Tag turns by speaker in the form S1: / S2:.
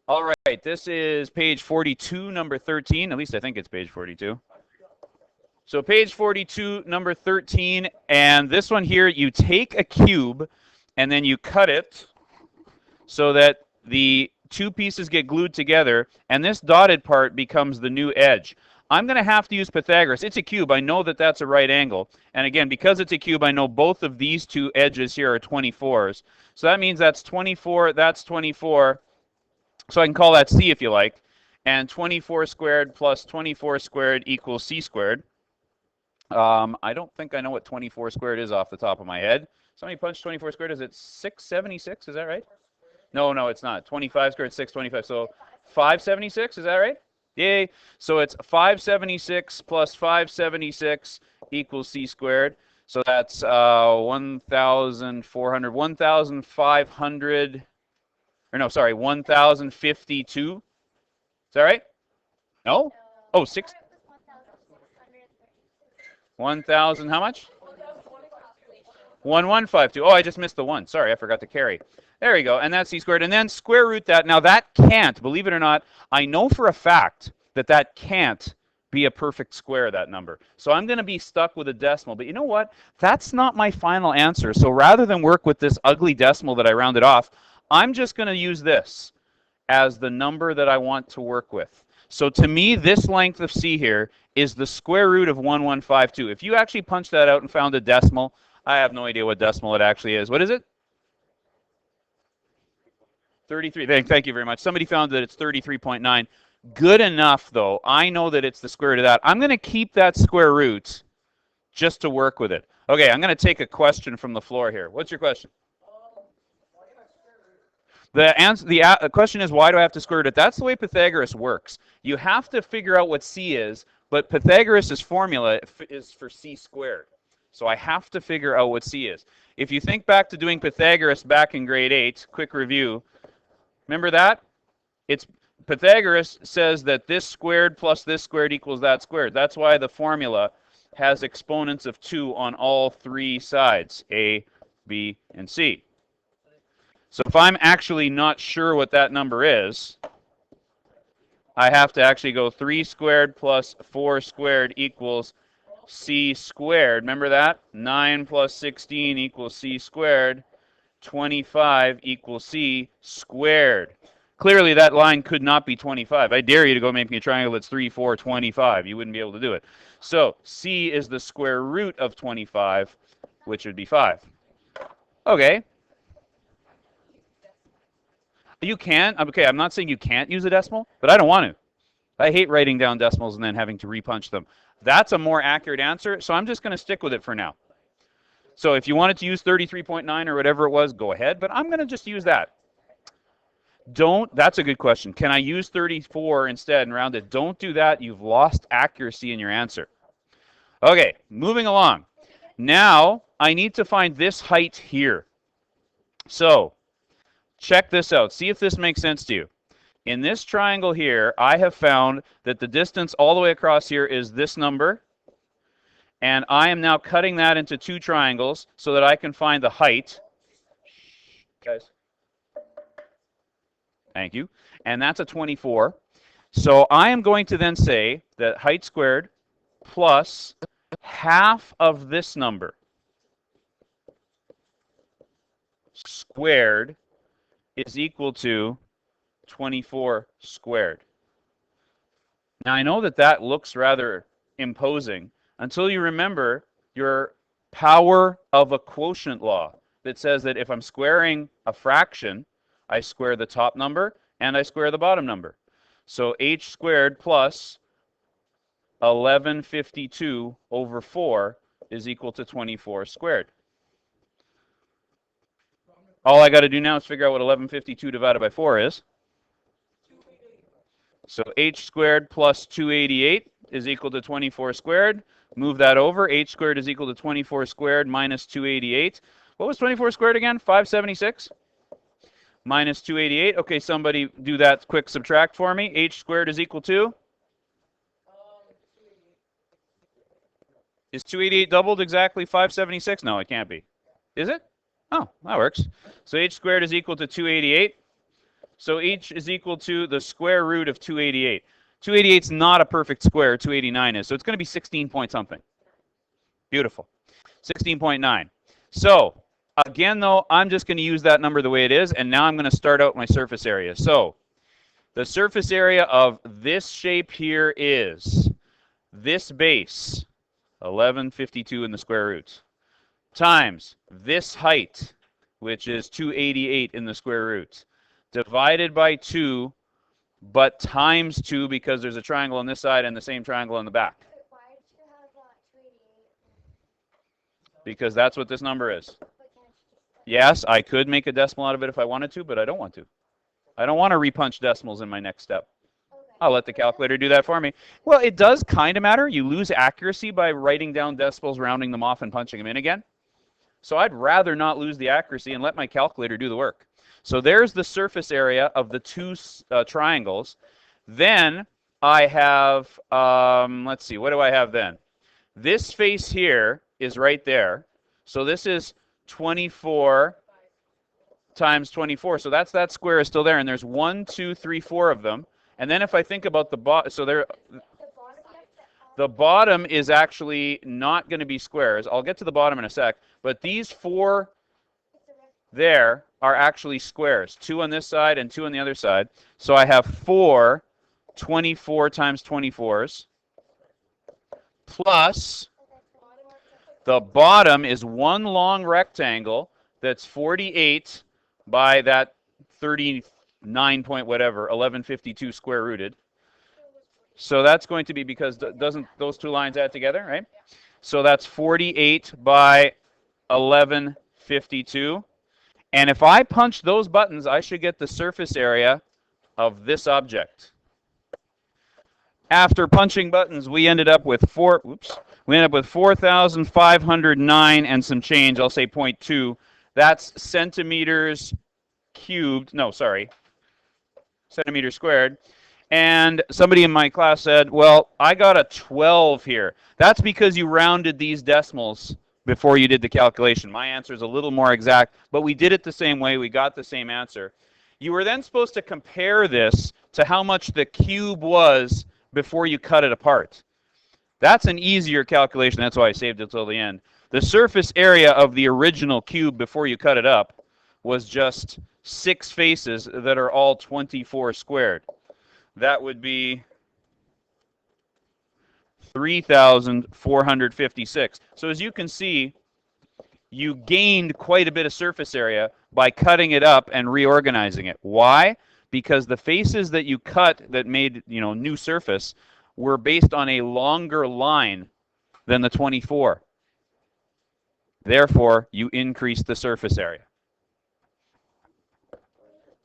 S1: All right, this is page 42, number 13. At least I think it's page 42. So page 42, number 13, and this one here, you take a cube and then you cut it so that the two pieces get glued together, and this dotted part becomes the new edge. I'm going to have to use Pythagoras. It's a cube. I know that that's a right angle. And again, because it's a cube, I know both of these two edges here are 24s. So that means that's 24, that's 24. So I can call that C if you like. And 24 squared plus 24 squared equals C squared. I don't think I know what 24 squared is off the top of my head. Somebody punched 24 squared. Is it 676? Is that right? No, it's not. 25 squared, 625. So 576, is that right? Yay. So it's 576 plus 576 equals C squared. So that's 1,400, 1,500, or no, sorry, 1,052. Is that right? No? Oh, 1,000, how much? 1152. Oh, I just missed the 1. Sorry, I forgot to carry. There we go, and that's C squared. And then square root that. Now that can't, believe it or not, I know for a fact that that can't be a perfect square, that number. So I'm going to be stuck with a decimal. But you know what? That's not my final answer. So rather than work with this ugly decimal that I rounded off, I'm just going to use this as the number that I want to work with. So to me, this length of C here is the square root of 1152. If you actually punched that out and found a decimal, I have no idea what decimal it actually is. What is it? 33. Thank you very much. Somebody found that it's 33.9. Good enough, though. I know that it's the square root of that. I'm going to keep that square root just to work with it. Okay, I'm going to take a question from the floor here. What's your question? The question is, why do I have to square root it? That's the way Pythagoras works. You have to figure out what C is, but Pythagoras' formula is for C squared. So I have to figure out what C is. If you think back to doing Pythagoras back in grade 8, quick review, remember that? It's Pythagoras says that this squared plus this squared equals that squared. That's why the formula has exponents of 2 on all three sides, A, B, and C. So if I'm actually not sure what that number is, I have to actually go 3 squared plus 4 squared equals C squared. Remember that? 9 plus 16 equals C squared. 25 equals C squared. Clearly, that line could not be 25. I dare you to go make me a triangle that's 3, 4, 25. You wouldn't be able to do it. So C is the square root of 25, which would be 5. Okay. You can. Okay, I'm not saying you can't use a decimal, but I don't want to. I hate writing down decimals and then having to repunch them. That's a more accurate answer, so I'm just going to stick with it for now. So if you wanted to use 33.9 or whatever it was, go ahead, but I'm going to just use that. That's a good question. Can I use 34 instead and round it? Don't do that. You've lost accuracy in your answer. Okay, moving along. Now, I need to find this height here. So, check this out. See if this makes sense to you. In this triangle here, I have found that the distance all the way across here is this number. And I am now cutting that into 2 triangles so that I can find the height. Guys. Thank you. And that's a 24. So I am going to then say that height squared plus half of this number squared is equal to 24 squared. Now, I know that that looks rather imposing until you remember your power of a quotient law that says that if I'm squaring a fraction, I square the top number and I square the bottom number. So h squared plus 1152 over 4 is equal to 24 squared. All I got to do now is figure out what 1152 divided by 4 is. So h squared plus 288 is equal to 24 squared. Move that over. H squared is equal to 24 squared minus 288. What was 24 squared again? 576? Minus 288. Okay, somebody do that quick subtract for me. H squared is equal to? Is 288 doubled exactly 576? No, it can't be. Is it? Oh, that works. So h squared is equal to 288. So h is equal to the square root of 288. 288 is not a perfect square, 289 is. So it's going to be 16 point something. Beautiful. 16.9. So again, though, I'm just going to use that number the way it is, and now I'm going to start out my surface area. So the surface area of this shape here is this base, 1152 in the square root, times this height, which is 288 in the square root, divided by 2, but times 2 because there's a triangle on this side and the same triangle on the back.
S2: Why did you have 288?
S1: Because that's what this number is.
S2: But can't you just
S1: Yes, I could make a decimal out of it if I wanted to, but I don't want to. I don't want to repunch decimals in my next step.
S2: okay.
S1: I'll let the calculator do that for me. Well, it does kind of matter. You lose accuracy by writing down decimals, rounding them off, and punching them in again. So I'd rather not lose the accuracy and let my calculator do the work. So there's the surface area of the two triangles. Then I have, let's see, what do I have then? This face here is right there. So this is 24 times 24. So that's that square is still there. And there's 1, 2, 3, 4 of them. And then if I think about the bottom, so there,
S2: The bottom has to
S1: the bottom is actually not going to be squares. I'll get to the bottom in a sec. But these 4
S2: it's a rest.
S1: there are actually squares. 2 on this side and 2 on the other side. So I have 4 24 times 24s plus the bottom is one long rectangle that's 48 by that 39 point whatever, 1152 square rooted. So that's going to be because doesn't those two lines add together, right? So that's 48 by 1152. And if I punch those buttons, I should get the surface area of this object. After punching buttons, we ended up with 4,509 and some change. I'll say 0.2. That's centimeters cubed. No, sorry. Centimeters squared. And somebody in my class said, well, I got a 12 here. That's because you rounded these decimals before you did the calculation. My answer is a little more exact, but we did it the same way. We got the same answer. You were then supposed to compare this to how much the cube was before you cut it apart. That's an easier calculation. That's why I saved it till the end. The surface area of the original cube before you cut it up was just 6 faces that are all 24 squared. That would be 3,456. So as you can see, you gained quite a bit of surface area by cutting it up and reorganizing it. Why? Because the faces that you cut that made, new surface were based on a longer line than the 24. Therefore, you increased the surface area.